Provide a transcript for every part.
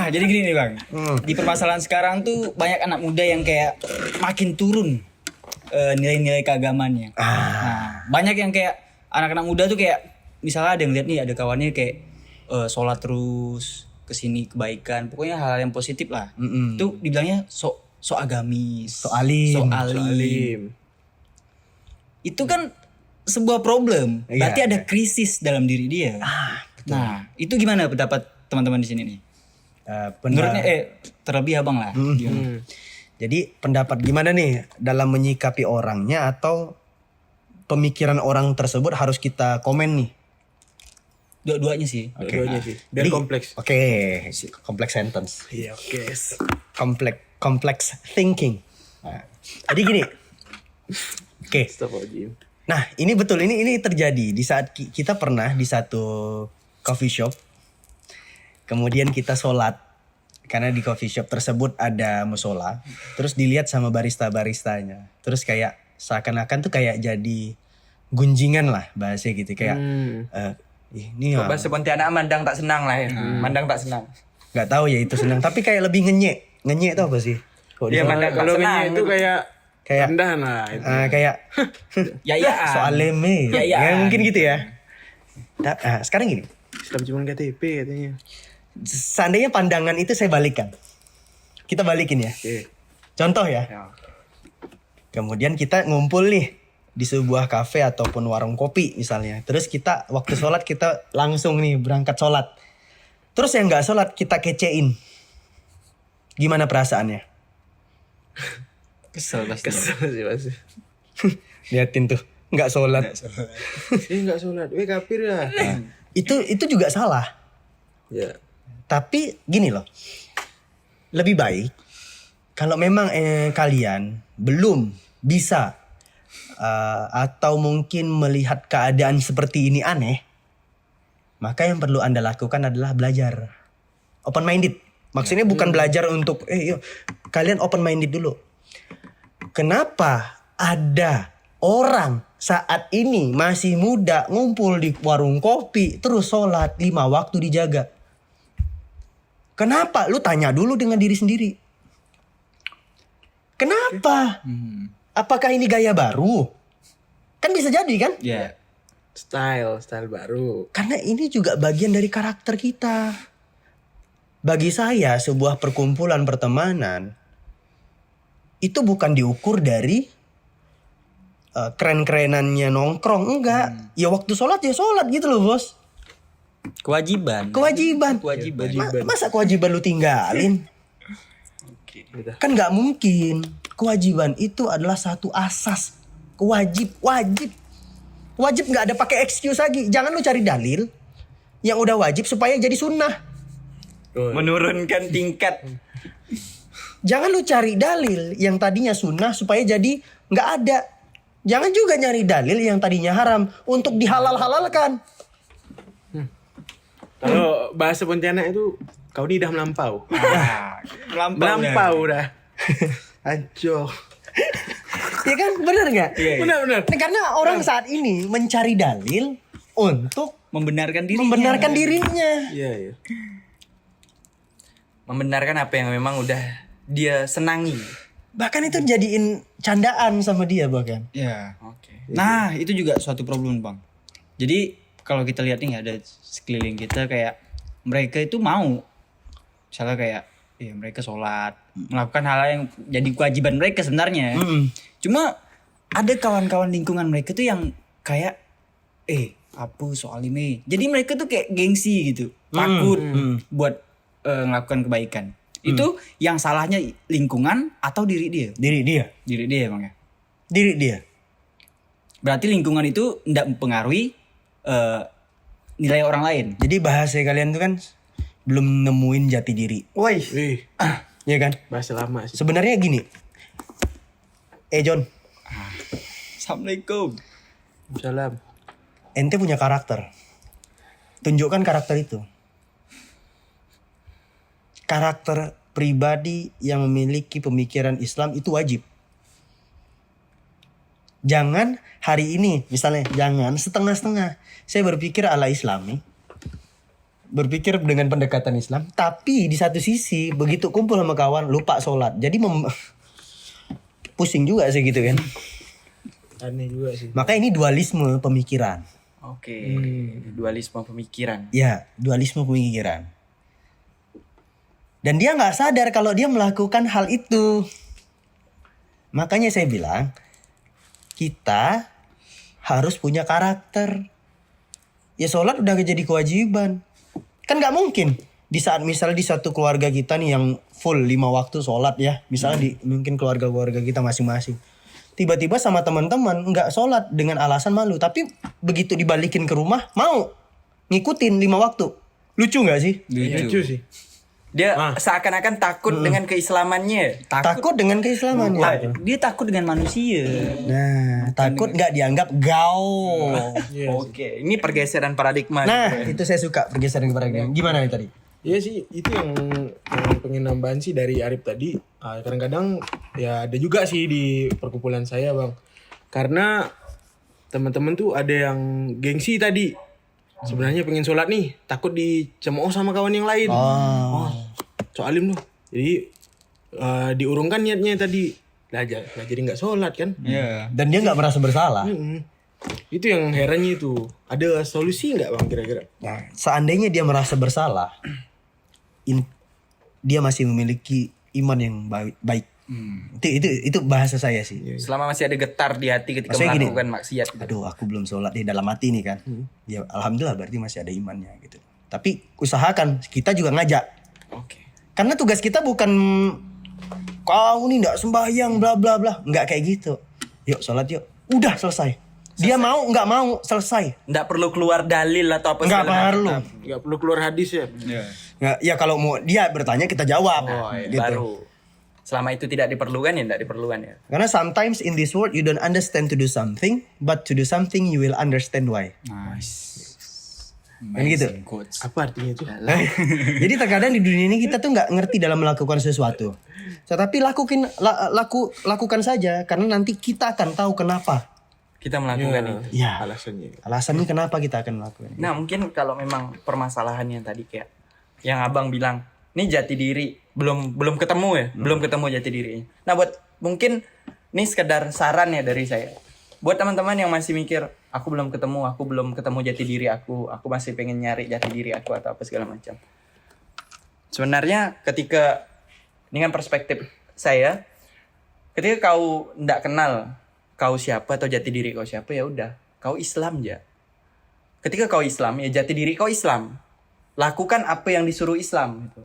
Jadi gini nih Bang. Di permasalahan sekarang tuh banyak anak muda yang kayak makin turun nilai-nilai keagamannya. Nah, banyak yang kayak anak-anak muda tuh kayak misalnya ada yang lihat nih ada kawannya kayak sholat terus kesini kebaikan, pokoknya hal-hal yang positif lah. Itu dibilangnya so agamis, So alim. Itu kan sebuah problem. Berarti Iya. ada krisis dalam diri dia. Nah, itu gimana pendapat teman-teman di sini nih? Menurutnya terlebih abang lah. Gimana? Jadi pendapat gimana nih dalam menyikapi orangnya atau pemikiran orang tersebut harus kita komen nih? Dua-duanya sih. Dua-duanya sih. Biar Jadi- kompleks. Oke, complex sentence. Iya, oke. Complex thinking. Nah, jadi gini. Oke. Astagfirullahaladzim. Nah, ini betul ini terjadi di saat kita pernah di satu coffee shop. Kemudian kita sholat karena di coffee shop tersebut ada musola. Terus dilihat sama barista-baristanya. Terus kayak seakan-akan tuh kayak jadi gunjingan lah bahasanya gitu kayak ini Kok bahasa Pontianak mandang tak senang lah ya. Mandang tak senang. nggak tahu ya itu senang tapi kayak lebih ngenyek itu apa sih? Kok Iya, di- mandang tak Kalau senang. ini itu kayak Kayak- rendahan lah itu. kayak Ya. soaleme Ya. mungkin gitu ya. Sekarang gini, Islam cuma KTP katanya. seandainya pandangan itu saya balikan, kita balikin ya. Oke. Contoh ya, Ya. kemudian kita ngumpul nih di sebuah kafe ataupun warung kopi misalnya. Terus kita waktu sholat kita langsung nih berangkat sholat. Terus yang nggak sholat kita kecein. Gimana perasaannya? Kesel pasti. Kesel sih pasti. Liatin tuh, nggak sholat. Enggak sholat. Kafir ya. Itu juga salah. Ya. Tapi gini loh, lebih baik kalau memang kalian belum bisa atau mungkin melihat keadaan seperti ini aneh, maka yang perlu Anda lakukan adalah belajar. Open minded. Maksudnya bukan belajar untuk yuk, kalian open minded dulu. Kenapa ada orang saat ini masih muda ngumpul di warung kopi terus sholat 5 waktu dijaga? Kenapa? Lu tanya dulu dengan diri sendiri. Kenapa? Apakah ini gaya baru? Kan bisa jadi kan? Ya. Style baru. Karena ini juga bagian dari karakter kita. Bagi saya sebuah perkumpulan pertemanan itu bukan diukur dari keren-kerenannya nongkrong, enggak. Ya waktu sholat ya sholat gitu loh bos. Kewajiban. Masa kewajiban lu tinggalin? Kan nggak mungkin. Kewajiban itu adalah satu asas. Wajib nggak ada pakai excuse lagi. Jangan lu cari dalil yang udah wajib supaya jadi sunnah. Menurunkan tingkat. Jangan lu cari dalil yang tadinya sunnah supaya jadi nggak ada. Jangan juga nyari dalil yang tadinya haram untuk dihalal-halalkan. Kalau bahasa Pontianak itu kau ini dah melampau. Melampau dah. Ancur. Ya kan bener nggak? Benar. Karena orang saat ini mencari dalil untuk Membenarkan diri. membenarkan dirinya. Iya. Membenarkan apa yang memang udah dia senangi. Bahkan itu jadiin candaan sama dia bahkan. Ya. Oke. Nah, itu juga suatu problem, Bang. Jadi, kalau kita lihat nih ada sekeliling kita kayak mereka itu mau misalnya kayak mereka sholat, melakukan hal yang jadi kewajiban mereka sebenarnya. Cuma ada kawan-kawan lingkungan mereka tuh yang kayak apa soal ini. Jadi mereka tuh kayak gengsi gitu, takut buat melakukan kebaikan. Itu yang salahnya lingkungan atau diri dia? Diri dia. Bang ya. Diri dia. Berarti lingkungan itu tidak mempengaruhi nilai orang lain. Jadi bahasa kalian tuh kan belum nemuin jati diri. Woi. Wih, Iya kan? bahasa lama sih. Sebenarnya gini. John, Assalamualaikum. Salam. ente punya karakter. Tunjukkan karakter itu. Karakter pribadi yang memiliki pemikiran Islam itu wajib. Jangan hari ini, misalnya, jangan setengah-setengah. Saya berpikir ala Islami. berpikir dengan pendekatan Islam, tapi di satu sisi begitu kumpul sama kawan lupa sholat. Jadi pusing juga sih gitu kan. Aneh juga sih. Maka ini dualisme pemikiran. Oke. Dualisme pemikiran. Ya, dualisme pemikiran. Dan dia nggak sadar kalau dia melakukan hal itu. Makanya saya bilang kita harus punya karakter. Ya sholat udah jadi kewajiban. Kan nggak mungkin di saat misalnya di satu keluarga kita nih yang full 5 waktu sholat ya. Misalnya di mungkin keluarga-keluarga kita masing-masing. Tiba-tiba sama teman-teman nggak sholat dengan alasan malu. Tapi begitu dibalikin ke rumah mau ngikutin 5 waktu. Lucu nggak sih? Lucu sih. Dia seakan-akan takut dengan keislamannya. Takut dengan keislamannya. Dia takut dengan manusia. Nah, takut nggak dianggap gaul. Oke, ini pergeseran paradigma. Nah, itu saya suka pergeseran paradigma. Gimana nih tadi? Iya sih, itu yang pengen nambahin sih dari Arif tadi. Kadang-kadang ya ada juga sih di perkumpulan saya bang. Karena teman-teman tuh ada yang gengsi tadi. Sebenarnya pengen sholat nih, takut dicemooh sama kawan yang lain. Soalim loh. Jadi diurungkan niatnya tadi. Lah jadi nggak sholat kan? Iya. Dan dia nggak merasa bersalah. Itu yang herannya itu. Ada solusi nggak bang kira-kira? Nah, seandainya dia merasa bersalah, dia masih memiliki iman yang baik. Itu bahasa saya sih. Selama masih ada getar di hati ketika Maksudnya gini, melakukan maksiat. Aduh, aku belum sholat di dalam hati nih kan. Ya alhamdulillah berarti masih ada imannya gitu. Tapi usahakan kita juga ngajak. Oke. Karena tugas kita bukan kau nih nggak sembahyang bla bla bla, nggak kayak gitu. Yuk sholat yuk. Udah selesai. Dia mau nggak mau selesai. Nggak perlu keluar dalil atau apa Nggak segala perlu. Nggak perlu keluar hadis ya? Nggak, ya kalau mau dia bertanya kita jawab. Gitu. baru. Selama itu tidak diperlukan ya tidak diperlukan ya. Karena sometimes in this world you don't understand to do something, but to do something you will understand why. Nice. Kan gitu. Quotes. Apa artinya itu? Jadi terkadang di dunia ini kita tuh nggak ngerti dalam melakukan sesuatu. Tetapi lakukan saja karena nanti kita akan tahu kenapa. Kita melakukan itu. Ya. Alasannya. Alasannya kenapa kita akan melakukan. Nah mungkin kalau memang permasalahannya tadi kayak yang abang bilang, ini jati diri belum ketemu ya, belum ketemu jati dirinya. Nah buat mungkin ini sekedar saran ya dari saya. Buat teman-teman yang masih mikir, aku belum ketemu jati diri aku masih pengen nyari jati diri aku atau apa segala macam. Sebenarnya ketika dengan perspektif saya, ketika kau ndak kenal kau siapa atau jati diri kau siapa, ya udah, kau Islam aja. Ketika kau Islam, ya jati diri kau Islam. Lakukan apa yang disuruh Islam gitu.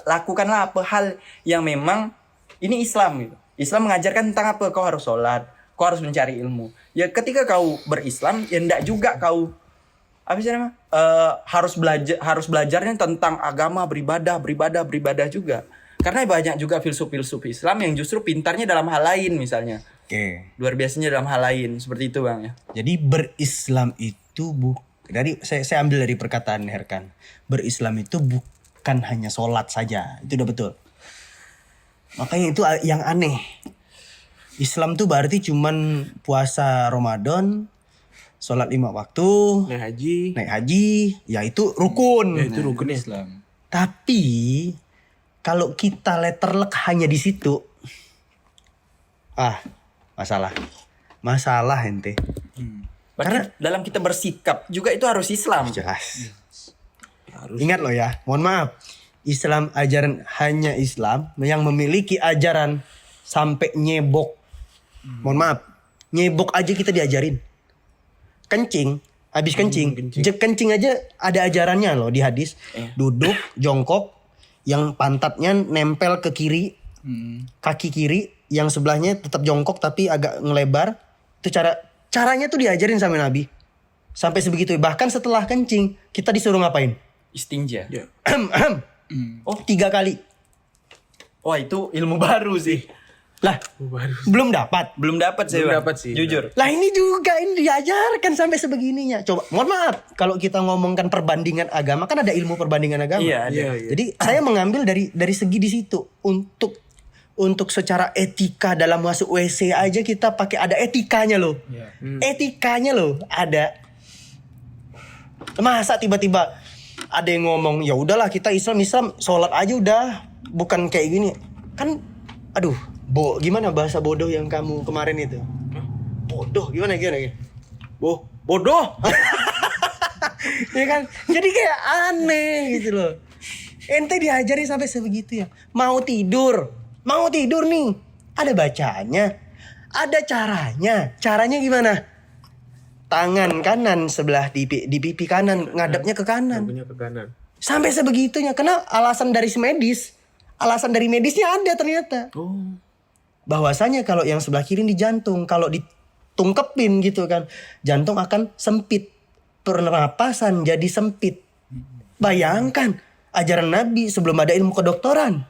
Lakukanlah apa hal yang memang ini Islam gitu. Islam mengajarkan tentang apa? Kau harus sholat, kau harus mencari ilmu. Ya ketika kau berislam, ya enggak juga kau apa sih namanya? Harus belajarnya tentang agama, beribadah juga. Karena banyak juga filsuf Islam yang justru pintarnya dalam hal lain misalnya. Oke. Luar biasanya dalam hal lain seperti itu bang ya. Jadi berislam itu dari saya ambil dari perkataan Herkan. Berislam itu bukan hanya sholat saja. Itu udah betul. Makanya itu yang aneh. Islam tuh berarti cuman puasa Ramadan, sholat 5 waktu, naik haji, ya itu rukun. Ya, itu rukun ya. Islam. Tapi kalau kita letterlek hanya di situ, masalah ente. Karena dalam kita bersikap juga itu harus Islam. Jelas. Ingat loh ya, mohon maaf. Islam ajaran hanya Islam yang memiliki ajaran sampai nyebok. Mohon maaf, nyebok aja kita diajarin. Kencing, habis kencing. Kencing aja ada ajarannya loh di hadis. Duduk, jongkok, yang pantatnya nempel ke kiri, kaki kiri, yang sebelahnya tetap jongkok tapi agak ngelebar. Itu caranya tuh diajarin sama Nabi. Sampai sebegitu. Bahkan setelah kencing, kita disuruh ngapain? Istinja. Ya. 3 kali. Wah itu ilmu baru sih. Lah, belum dapat. Belum dapat sih. Belum Bang. dapat sih. Jujur. Lah ini juga ini diajarkan sampai sebegininya. Coba, mohon maaf, kalau kita ngomongkan perbandingan agama kan ada ilmu perbandingan agama. Iya, ada. Iya. Jadi saya mengambil dari segi di situ untuk secara etika dalam masuk WC aja kita pakai ada etikanya loh. Etikanya loh ada. Masa tiba-tiba ada yang ngomong ya udahlah kita Islam sholat aja udah, bukan kayak gini kan. Aduh, gimana bahasa bodoh yang kamu kemarin itu? Bodoh gimana? Bodoh. Ya kan? Jadi kayak aneh gitu loh. Ente diajari sampai sebegitu ya. Mau tidur nih. Ada bacanya, ada caranya. Caranya gimana? Tangan kanan sebelah di pipi kanan, ngadepnya ke kanan. Punya ke kanan. Sampai sebegitunya. Karena alasan dari medis. Alasan dari medisnya ada ternyata. Oh. Bahwasanya kalau yang sebelah kiri di jantung, kalau ditungkepin gitu kan, jantung akan sempit. Pernapasan jadi sempit. Bayangkan ajaran Nabi sebelum ada ilmu kedokteran.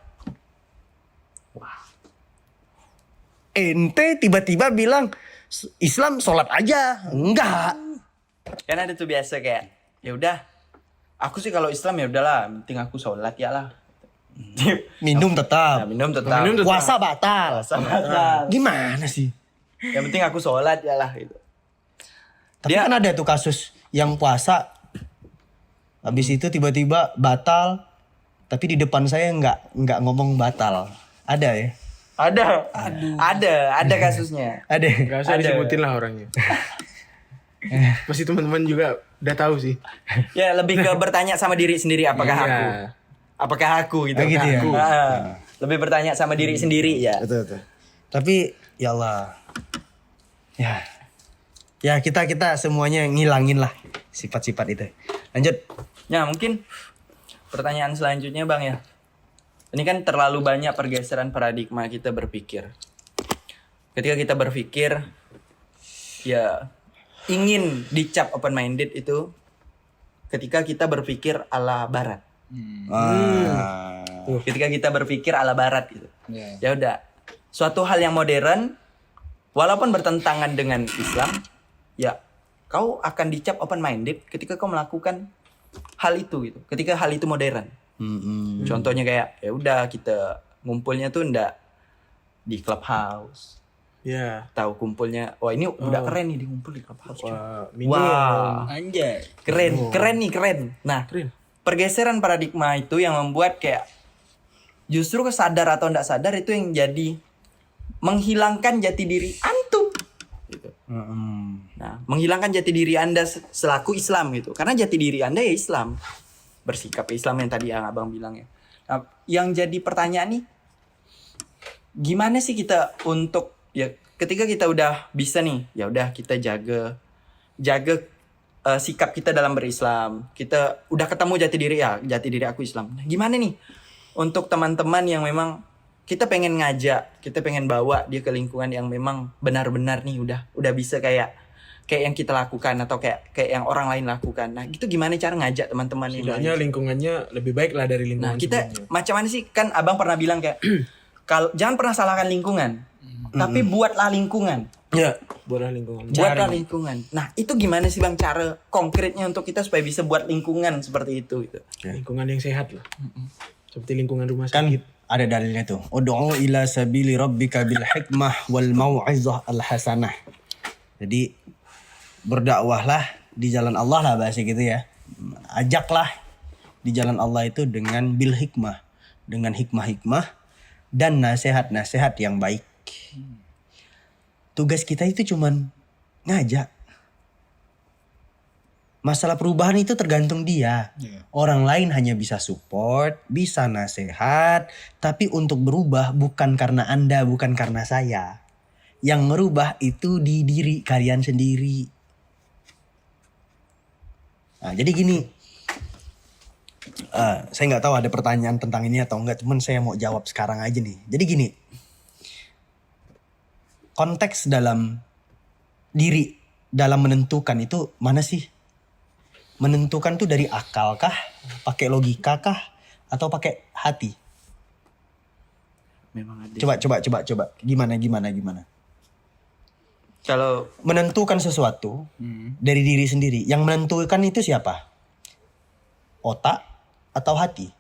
Ente tiba-tiba bilang Islam sholat aja. Enggak. Kan ada tuh biasa kayak, ya udah, aku sih kalau Islam ya udahlah, penting aku sholat ya lah. Minum tetap. Nah, minum tetap. Puasa batal. Puasa batal. Gimana sih? Yang penting aku sholat ya lah gitu. Tapi kan ada tuh kasus yang puasa, habis itu tiba-tiba batal, tapi di depan saya nggak ngomong batal. Ada ya? Ada kasusnya. Ada. Gak usah disebutin lah orangnya. Pasti teman-teman juga udah tahu sih. Ya lebih ke bertanya sama diri sendiri apakah Iya. aku gitu. Gitu ya? Lebih bertanya sama diri sendiri ya. Betul. Tapi ya Allah, ya kita semuanya ngilangin lah sifat-sifat itu. Lanjut. Ya mungkin pertanyaan selanjutnya Bang ya. Ini kan terlalu banyak pergeseran paradigma kita berpikir. Ketika kita berpikir ya ingin dicap open minded itu ketika kita berpikir ala barat. Ketika kita berpikir ala barat gitu. Ya udah, suatu hal yang modern walaupun bertentangan dengan Islam, ya kau akan dicap open minded ketika kau melakukan hal itu gitu. Ketika hal itu modern. Contohnya kayak ya udah kita ngumpulnya tuh ndak di clubhouse. Ya. Tahu kumpulnya, wah ini udah keren nih ngumpul di clubhouse. cuy. Minum. Wah, Anjay. keren. Nah, Keren. pergeseran paradigma itu yang membuat kayak justru sadar atau tidak sadar itu yang jadi menghilangkan jati diri antum gitu. Nah, menghilangkan jati diri Anda selaku Islam gitu. Karena jati diri Anda ya Islam. Bersikap Islam yang tadi yang Abang bilang ya. Nah, yang jadi pertanyaan nih gimana sih kita untuk ya ketika kita udah bisa nih, ya udah kita jaga sikap kita dalam berislam. Kita udah ketemu jati diri aku Islam. Nah, gimana nih untuk teman-teman yang memang kita pengen ngajak, kita pengen bawa dia ke lingkungan yang memang benar-benar nih udah bisa kayak yang kita lakukan atau kayak yang orang lain lakukan. Nah, gitu gimana cara ngajak teman-teman yang Setidaknya lain? lingkungannya lebih baik lah dari lingkungan Nah, kita sebelumnya. macam mana sih? Kan Abang pernah bilang kayak kalau jangan pernah salahkan lingkungan. Tapi buatlah lingkungan. Ya. Buatlah lingkungan. Buatlah lingkungan. Nah, itu gimana sih Bang cara konkretnya untuk kita supaya bisa buat lingkungan seperti itu gitu. Lingkungan yang sehat lah. Seperti lingkungan rumah Kan sakit. ada dalilnya tuh. Ud'u ila sabili rabbika bil hikmah wal mau'izah al hasanah. Jadi berdakwahlah di jalan Allah lah bahasa gitu ya. Ajaklah di jalan Allah itu dengan bil hikmah, dengan hikmah-hikmah dan nasihat-nasihat yang baik. Tugas kita itu cuman ngajak. Masalah perubahan itu tergantung dia. Orang lain hanya bisa support, bisa nasihat, tapi untuk berubah bukan karena Anda, bukan karena saya. Yang ngerubah itu di diri kalian sendiri. Nah, jadi gini, saya nggak tahu ada pertanyaan tentang ini atau enggak, cuman saya mau jawab sekarang aja nih. Jadi gini, konteks dalam diri, dalam menentukan itu mana sih? Menentukan tuh dari akal kah? Pakai logika kah? Atau pakai hati? Memang ada. Coba. Gimana? Kalau Menentukan sesuatu dari diri sendiri. Yang menentukan itu siapa? Otak atau hati?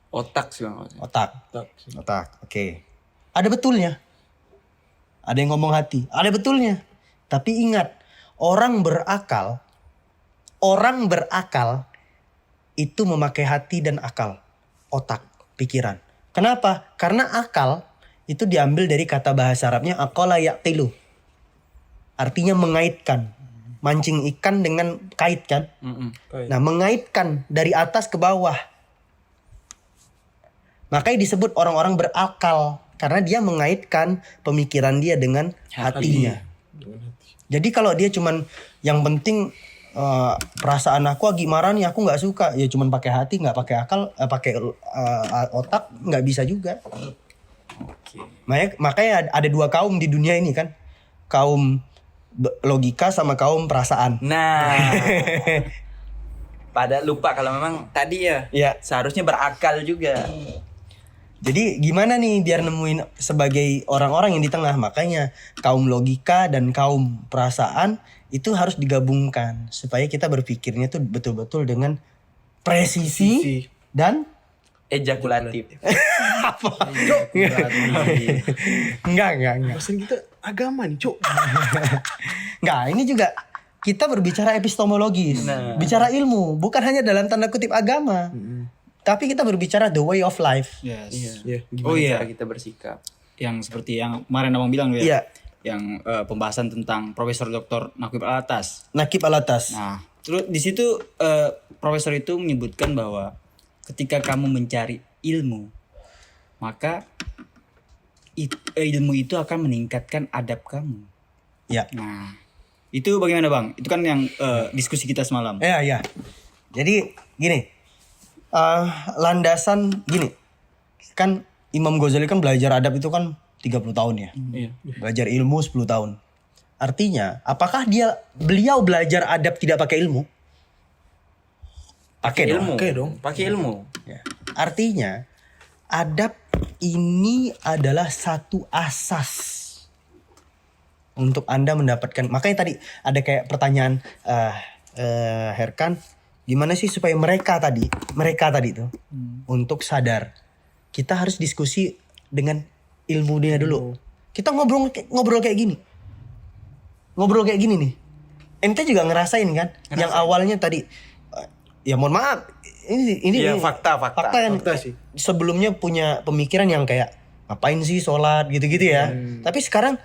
otak sih Bang. Otak. Oke. Ada betulnya. Ada yang ngomong hati. Ada betulnya. Tapi ingat, orang berakal orang berakal itu memakai hati dan akal, otak, pikiran. Kenapa? Karena akal itu diambil dari kata bahasa Arabnya aqala yaqilu. Artinya mengaitkan. Mancing ikan dengan kait kan? Nah, mengaitkan dari atas ke bawah. Makanya disebut orang-orang berakal karena dia mengaitkan pemikiran dia dengan hatinya. Jadi kalau dia cuman yang penting perasaan aku lagi marah nih, aku nggak suka, ya cuman pakai hati nggak pakai akal, pakai otak nggak bisa juga. Makanya ada dua kaum di dunia ini kan, kaum logika sama kaum perasaan. Nah, pada lupa kalau memang tadi ya, Ya. seharusnya berakal juga. Jadi gimana nih biar nemuin sebagai orang-orang yang di tengah? Makanya kaum logika dan kaum perasaan itu harus digabungkan supaya kita berpikirnya tuh betul-betul dengan presisi dan Ejakulatif. apa? Enggak. Bahasan kita agama nih, Cok. Enggak, ini juga kita berbicara epistemologis, bicara ilmu, bukan hanya dalam tanda kutip agama. Tapi kita berbicara the way of life. Yes. Iya. Gimana Oh, iya. cara kita bersikap? Yang seperti yang kemarin abang bilang ya. Iya. Yang pembahasan tentang Profesor Dr. Nakib Alatas. Nakib alatas. Nah, terus di situ profesor itu menyebutkan bahwa ketika kamu mencari ilmu, maka ilmu itu akan meningkatkan adab kamu. Ya. Nah, itu bagaimana bang? Itu kan yang diskusi kita semalam. Ya. Jadi gini. Landasan gini. Kan Imam Ghazali kan belajar adab itu kan 30 tahun ya. Iya. Belajar ilmu 10 tahun. Artinya, apakah beliau belajar adab tidak pakai ilmu? Pakai dong. Pakai dong. Pakai ilmu. Ya. Artinya, adab ini adalah satu asas untuk Anda mendapatkan. Makanya tadi ada kayak pertanyaan Herkan, gimana sih supaya mereka tadi tuh untuk sadar. Kita harus diskusi dengan ilmunya dulu. Kita ngobrol kayak gini. Ngobrol kayak gini nih. Ente juga ngerasain kan? Yang awalnya tadi ya mohon maaf, ini Iya, fakta. kan. Fakta sih. Sebelumnya punya pemikiran yang kayak ngapain sih sholat gitu-gitu ya. Tapi sekarang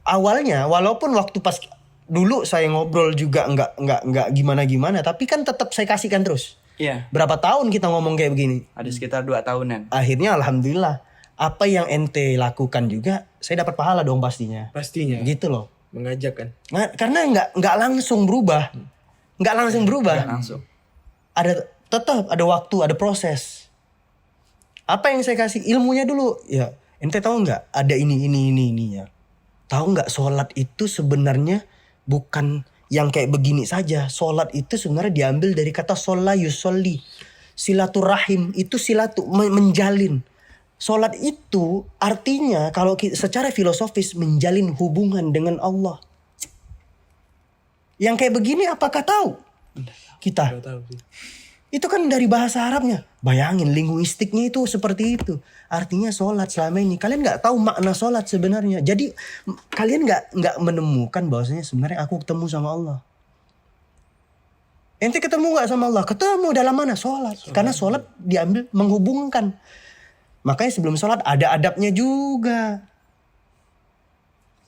awalnya walaupun waktu pas dulu saya ngobrol juga nggak gimana-gimana, tapi kan tetap saya kasihkan terus. Iya. Berapa tahun kita ngomong kayak begini? Ada sekitar 2 tahunan. Akhirnya alhamdulillah apa yang ente lakukan juga saya dapat pahala dong pastinya. Pastinya. Gitu loh. Mengajak kan. Nah, karena nggak langsung berubah. Nggak langsung berubah. Langsung. Tetap ada waktu, ada proses. Apa yang saya kasih ilmunya dulu? Ya, ente tahu nggak ada ini ya. Tahu nggak sholat itu sebenarnya bukan yang kayak begini saja. Sholat itu sebenarnya diambil dari kata sholla yusolli. Silaturahim itu menjalin. Sholat itu artinya kalau secara filosofis menjalin hubungan dengan Allah. Yang kayak begini apakah tahu? Kita. Gak tahu sih. Itu kan dari bahasa Arabnya. Bayangin linguistiknya itu seperti itu. Artinya sholat selama ini. Kalian gak tahu makna sholat sebenarnya. Jadi kalian gak menemukan bahwasanya sebenarnya aku ketemu sama Allah. Ente ketemu gak sama Allah? Ketemu dalam mana? Sholat. Karena sholat diambil menghubungkan. Makanya sebelum sholat ada adabnya juga.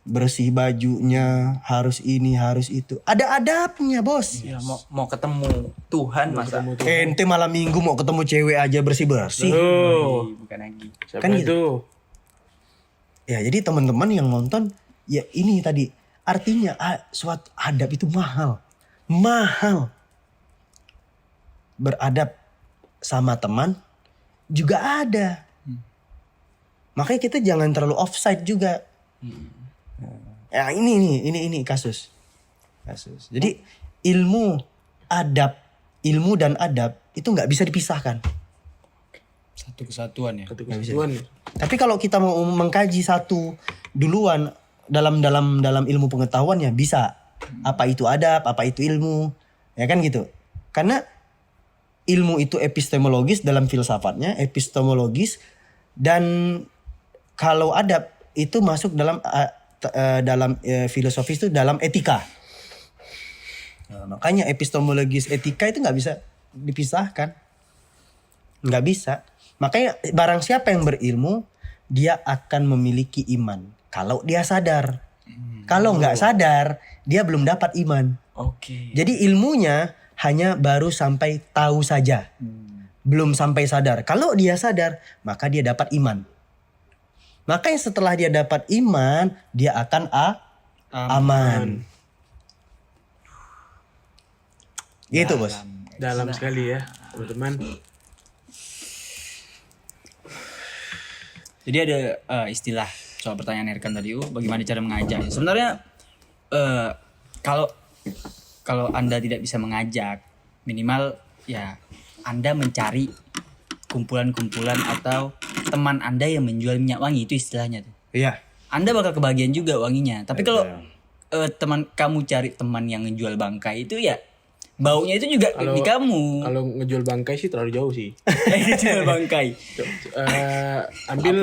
Bersih bajunya, harus ini, harus itu. Ada adabnya, bos. Ya, mau ketemu Tuhan masa. Ente malam minggu mau ketemu cewek aja bersih-bersih. Bukan lagi. Siapa Kan gitu. itu? Ya jadi teman-teman yang nonton, ya ini tadi. Artinya suatu adab itu mahal. Mahal. Beradab sama teman juga ada. Makanya kita jangan terlalu offside juga. Ya ini kasus. Jadi ilmu dan adab itu nggak bisa dipisahkan. Satu kesatuan ya. Kesatuan. Tapi kalau kita mau mengkaji satu duluan dalam ilmu pengetahuannya bisa. Apa itu adab, apa itu ilmu, ya kan gitu. Karena ilmu itu epistemologis dalam filsafatnya, epistemologis, dan kalau adab itu masuk dalam filosofis itu dalam etika. Nah, makanya epistemologis etika itu nggak bisa dipisahkan. Nggak bisa. Makanya barang siapa yang berilmu, dia akan memiliki iman. Kalau dia sadar. Kalau nggak sadar, dia belum dapat iman. Oke. Jadi ilmunya hanya baru sampai tahu saja. Belum sampai sadar. Kalau dia sadar, maka dia dapat iman. Makanya setelah dia dapat iman, dia akan aman. Gitu bos. Dalam sekali ya teman-teman. Jadi ada istilah soal pertanyaan Erkan tadi, bagaimana cara mengajak. Sebenarnya kalau Anda tidak bisa mengajak, minimal ya Anda mencari kumpulan-kumpulan atau teman Anda yang menjual minyak wangi, itu istilahnya tuh. Iya. Anda bakal kebagian juga wanginya. Tapi kalau teman kamu cari teman yang ngejual bangkai, itu ya baunya itu juga di kamu. Kalau ngejual bangkai sih terlalu jauh sih. Ngejual bangkai. Ambil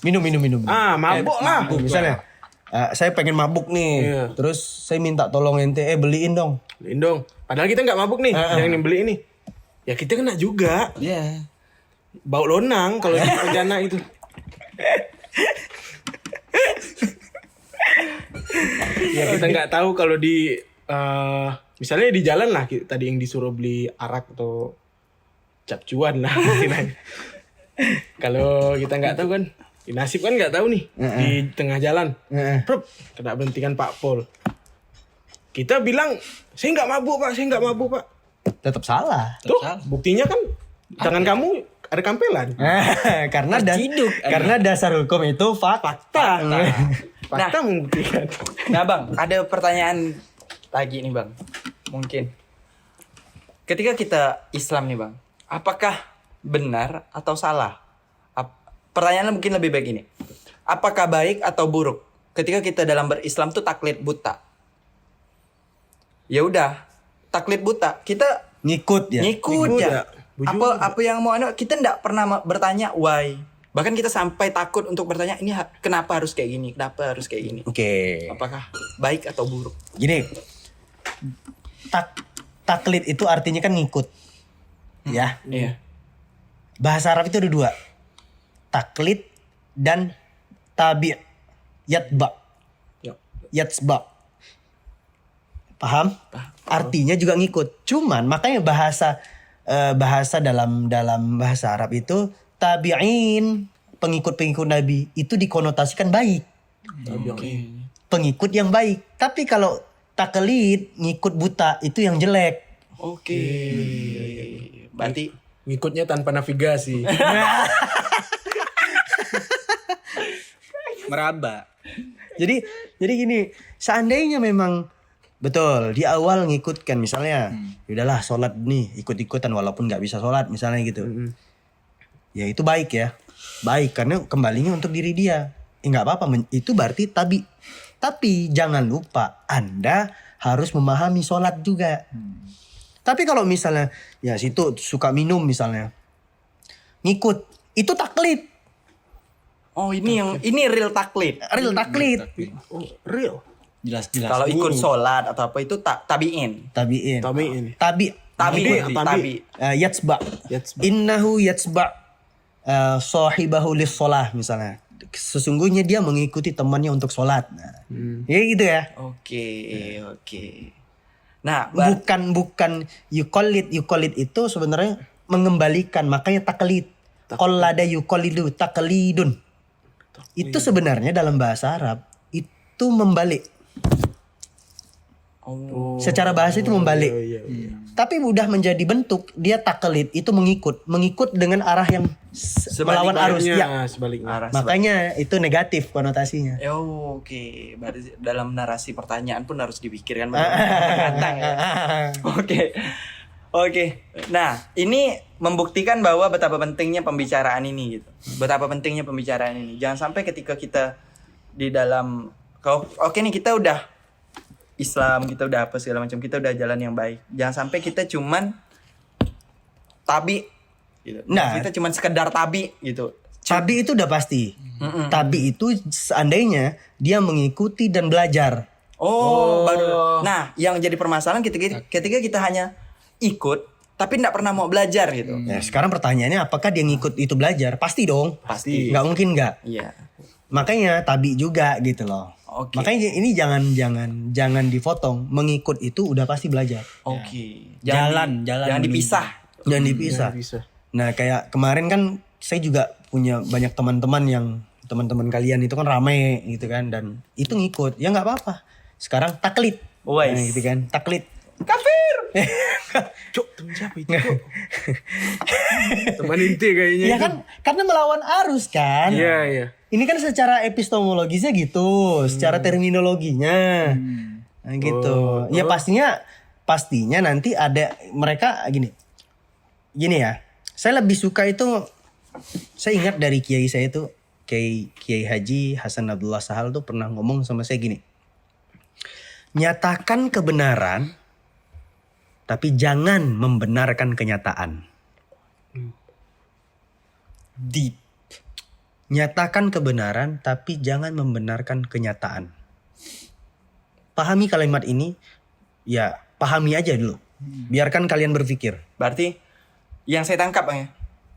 Minum. mabuk lah. Misalnya saya pengen mabuk nih. Iya. Terus saya minta tolong ente beliin dong. Lindung. Padahal kita nggak mabuk nih, yang beli ini. Ya kita kena juga. Iya. Bau lonang kalau di Pontianak itu. Ya kita nggak tahu kalau di misalnya di jalan lah tadi yang disuruh beli arak atau capcuan lah istilahnya. Kalau kita nggak tahu kan, nasib kan nggak tahu nih di tengah jalan. Prup, kena berhentikan Pak Pol. Kita bilang saya nggak mabuk pak. Tetap salah. Tuh buktinya kan tangan kamu ada kampelan. Karena dasar hukum itu fakta. Fakta membuktikan. Nah bang, ada pertanyaan lagi nih bang. Mungkin ketika kita Islam nih bang, apakah benar atau salah? Pertanyaannya mungkin lebih baik ini. Apakah baik atau buruk ketika kita dalam berislam tuh taklid buta? Ya udah, taklid buta. Kita Ngikut ya. ngikut ya. Bujur. Apa yang mau kita nggak pernah bertanya why. Bahkan kita sampai takut untuk bertanya ini kenapa harus kayak gini, kenapa harus kayak gini. Oke. Apakah baik atau buruk? Gini. Taklid itu artinya kan ngikut. Ya. Iya. Bahasa Arab itu ada dua. Taklid dan tabi'. Yatba. Yatsba. Paham? Artinya juga ngikut. Cuman makanya bahasa dalam bahasa Arab itu tabi'in, pengikut-pengikut Nabi itu dikonotasikan baik. Pengikut yang baik. Tapi kalau taklid, ngikut buta itu yang jelek. Oke. Berarti Ngikutnya tanpa navigasi. Meraba. Jadi gini, seandainya memang betul di awal ngikutkan misalnya, udahlah sholat nih ikut-ikutan walaupun nggak bisa sholat misalnya gitu, ya itu baik ya, baik karena kembalinya untuk diri dia, nggak apa-apa, itu berarti tapi jangan lupa Anda harus memahami sholat juga. Tapi kalau misalnya ya situ suka minum misalnya, ngikut itu taklid, ini real taklid. real taklid, Oh, real. Jelas. Kalau ikut sholat atau apa itu tabiin. tabiin, Tapi ini. Tabi. Yatsba. Innahu yatsba sahibahu lis-shalah misalnya. Sesungguhnya dia mengikuti temannya untuk sholat. Nah, ya gitu ya. Oke. Nah, Bukan yuqallid itu sebenarnya mengembalikan, makanya taklid. Qallada yuqallidu taqlidun. Itu sebenarnya dalam bahasa Arab itu membalik. Secara bahasa itu membalik. Iya. Tapi mudah menjadi bentuk dia taklid itu mengikut dengan arah yang melawan arus ya. Sebaliknya. Makanya itu negatif konotasinya. Oke. Berarti dalam narasi pertanyaan pun harus dipikirkan matang ya. Oke. Nah, ini membuktikan bahwa betapa pentingnya pembicaraan ini gitu. Betapa pentingnya pembicaraan ini. Jangan sampai ketika kita di dalam nih kita udah Islam, kita udah apa segala macam, kita udah jalan yang baik. Jangan sampai kita cuman tabi gitu. Nah, kita cuman sekedar tabi gitu. Tabi itu udah pasti. Tabi itu seandainya dia mengikuti dan belajar. Baru. Nah, yang jadi permasalahan ketika kita hanya ikut tapi tidak pernah mau belajar gitu. Nah, sekarang pertanyaannya apakah dia ngikut itu belajar? Pasti dong. Pasti. Nggak mungkin nggak. Iya. Makanya tabi juga gitu loh. Oke. Makanya ini jangan dipotong. Mengikut itu udah pasti belajar. Oke. Jalan Jangan dipisah. Dan dipisah. Bisa. Nah kayak kemarin kan saya juga punya banyak teman-teman kalian itu kan rame gitu kan, dan itu ngikut ya nggak apa-apa. Sekarang taklid. Wais. Nah, gitu kan taklid. Kafir. Cuk, temen siapa itu? Cuk? Teman inti kayaknya. Ya itu. kan karena melawan arus kan. Iya. Ini kan secara epistemologisnya gitu, secara terminologinya. Nah, gitu. Ya pastinya nanti ada mereka gini ya. Saya lebih suka itu, saya ingat dari kiai saya itu, Kiai Haji Hasan Abdullah Sahal tuh pernah ngomong sama saya gini. Nyatakan kebenaran, tapi jangan membenarkan kenyataan. Deep. Nyatakan kebenaran, tapi jangan membenarkan kenyataan. Pahami kalimat ini, ya pahami aja dulu. Biarkan kalian berpikir. Berarti yang saya tangkap Bang ya,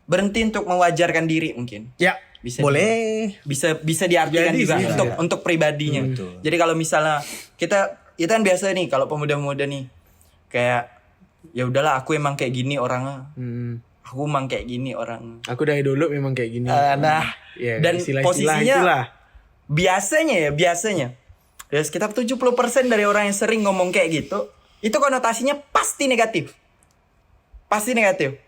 berhenti untuk mewajarkan diri mungkin. Ya, Bisa boleh. Bisa diartikan Jadi juga sih, untuk pribadinya. Jadi kalau misalnya kita kan biasa nih kalau pemuda-pemuda nih kayak ya udahlah aku emang kayak gini orangnya. Aku emang kayak gini orang. Aku dari dulu memang kayak gini. Nah, Ya, dan istilah-istilah posisinya itulah. biasanya ya sekitar 70% dari orang yang sering ngomong kayak gitu, itu konotasinya pasti negatif. Pasti negatif.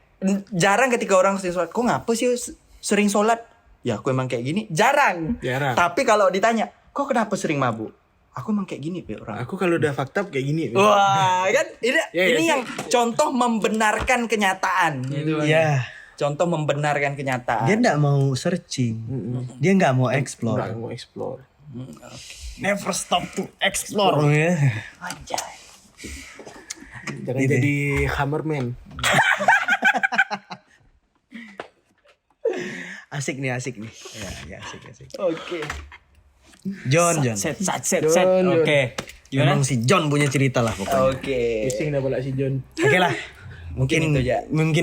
Jarang ketika orang sering sholat, kok ngapa sih sering sholat? Ya aku emang kayak gini. Jarang. Tapi kalau ditanya, kok kenapa sering mabuk? Aku emang kayak gini Be, orang. Aku kalau udah fakta kayak gini. Wah, kan ini Ya, yang contoh membenarkan kenyataan gitu. Ya, Contoh membenarkan kenyataan. dia nggak mau searching. Dia nggak mau Nggak explore. mau explore. Never stop to explore. Ya. Anjay. Jangan jadi hammerman. Asik nih. Ya, asik. Oke. John. Set. John. Oke. Gimana? Memang si John punya cerita lah pokoknya. Oke. Pusing dah pula si John. Oke lah. Mungkin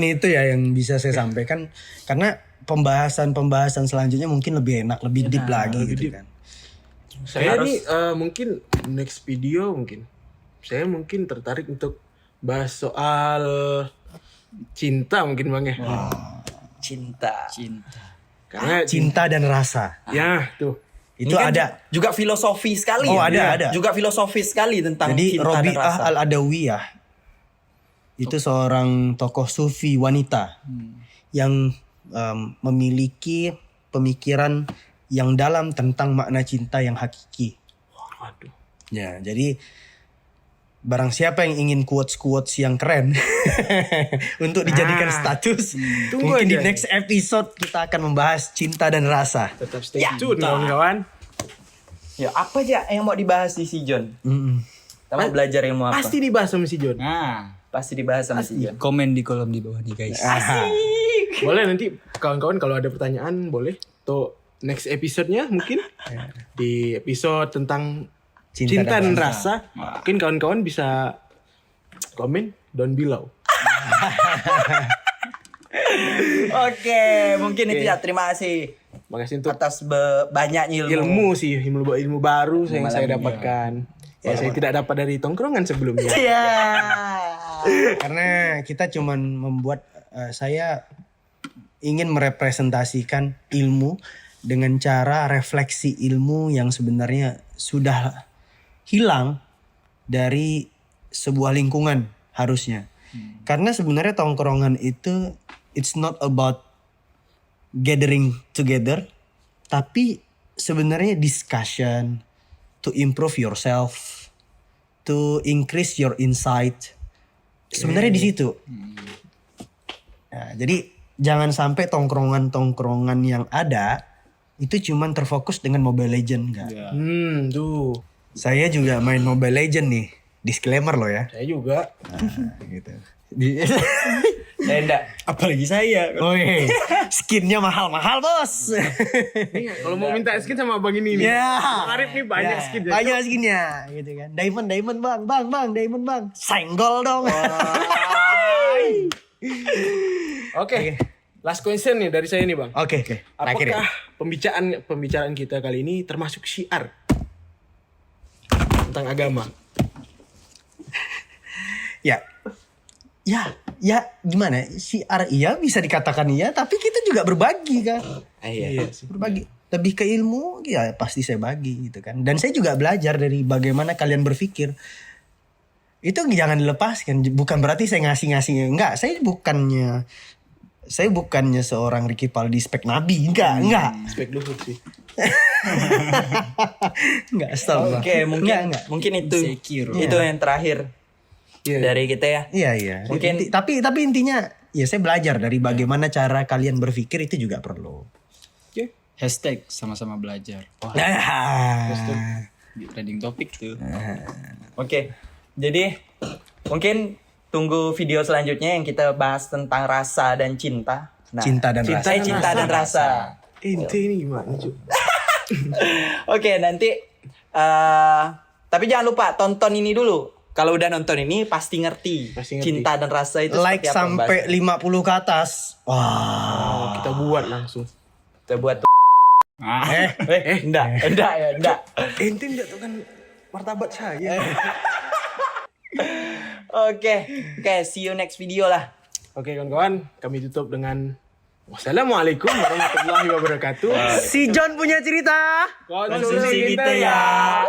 itu ya. yang bisa saya sampaikan, karena pembahasan selanjutnya mungkin lebih enak, lebih deep lagi gitu kan. Saya nih mungkin next video saya mungkin tertarik untuk bahas soal cinta mungkin Bang ya. Cinta. Karena Cinta dan rasa. ya tuh. Itu Ini kan ada. juga filosofi sekali. Oh, ya. ada. Juga filosofi sekali tentang Jadi cinta dan Robi'ah rasa. al-Adawiyah itu seorang tokoh sufi wanita yang memiliki pemikiran yang dalam tentang makna cinta yang hakiki. Waduh. Ya, jadi barang siapa yang ingin quotes yang keren untuk dijadikan status, Tunggu mungkin di aja. next episode kita akan membahas cinta dan rasa. Tetap stay tune kawan-kawan. Ya, apa aja yang mau dibahas di si John? Kita mau belajar ilmu apa? Pasti dibahas sama si John. Nah, Pasti dibahas sama si John. komen di kolom di bawah nih guys. Boleh nanti kawan-kawan kalau ada pertanyaan boleh. Tuh next episode-nya mungkin di episode tentang cinta dan rasa. Mungkin kawan-kawan bisa komen down below. Oke, mungkin itu ya. Terima kasih Makasih untuk atas banyaknya ilmu. ilmu baru yang saya dapatkan. Ya, saya tidak dapat dari tongkrongan sebelumnya. Iya. Karena kita cuman membuat saya ingin merepresentasikan ilmu dengan cara refleksi ilmu yang sebenarnya sudah hilang dari sebuah lingkungan harusnya. Karena sebenarnya tongkrongan itu it's not about gathering together, tapi sebenarnya discussion to improve yourself, to increase your insight. Sebenarnya di situ. Nah, jadi jangan sampai tongkrongan-tongkrongan yang ada itu cuman terfokus dengan Mobile Legend enggak. Tuh. Saya juga main Mobile Legend nih. Disclaimer loh ya. Saya juga. Nah, gitu. Enggak. Apalagi saya. Woi, skinnya mahal-mahal bos. Nih, kalau mau minta skin sama abang ini nih. Ya. Bang Arif nih banyak skin. ya. Banyak skinnya, gitu kan. Diamond bang, diamond bang. Senggol dong. Oke. Last question nih dari saya nih bang. Oke. Terakhir ya. Apakah pembicaraan kita kali ini termasuk syiar tentang agama? Ya, gimana? Syiar iya bisa dikatakan iya, tapi kita juga berbagi kan. Iya sih. Berbagi. Lebih ke ilmu, ya pasti saya bagi gitu kan. Dan saya juga belajar dari bagaimana kalian berpikir. Itu jangan dilepaskan. Bukan berarti saya ngasih-ngasih. Enggak, saya bukannya seorang Ricky Paldi spek nabi. Enggak. Spek Luhut sih. Enggak, stop. Oke, mungkin Enggak. mungkin itu Insecure. itu yang terakhir dari kita ya. Iya. Mungkin- Tapi intinya ya saya belajar dari bagaimana cara kalian berpikir itu juga perlu. Hashtag sama-sama belajar. Nah. Trending topik tuh. Oke. Jadi mungkin tunggu video selanjutnya yang kita bahas tentang rasa dan cinta. Nah, Cinta dan rasa. cinta dan rasa. Ente ini gimana cuy? Oke, nanti tapi jangan lupa tonton ini dulu. Kalau udah nonton ini pasti ngerti. Pasti ngerti. Cinta dan rasa itu Like seperti apa sampai pembahasannya. 50 ke atas. Wah. Kita buat langsung. Kita buat enggak. Ente menjatuhkan martabat saya. Oke, see you next video lah. Oke kawan-kawan, kami tutup dengan wassalamualaikum warahmatullahi wabarakatuh. Si John punya cerita. Konsumsi kita ya.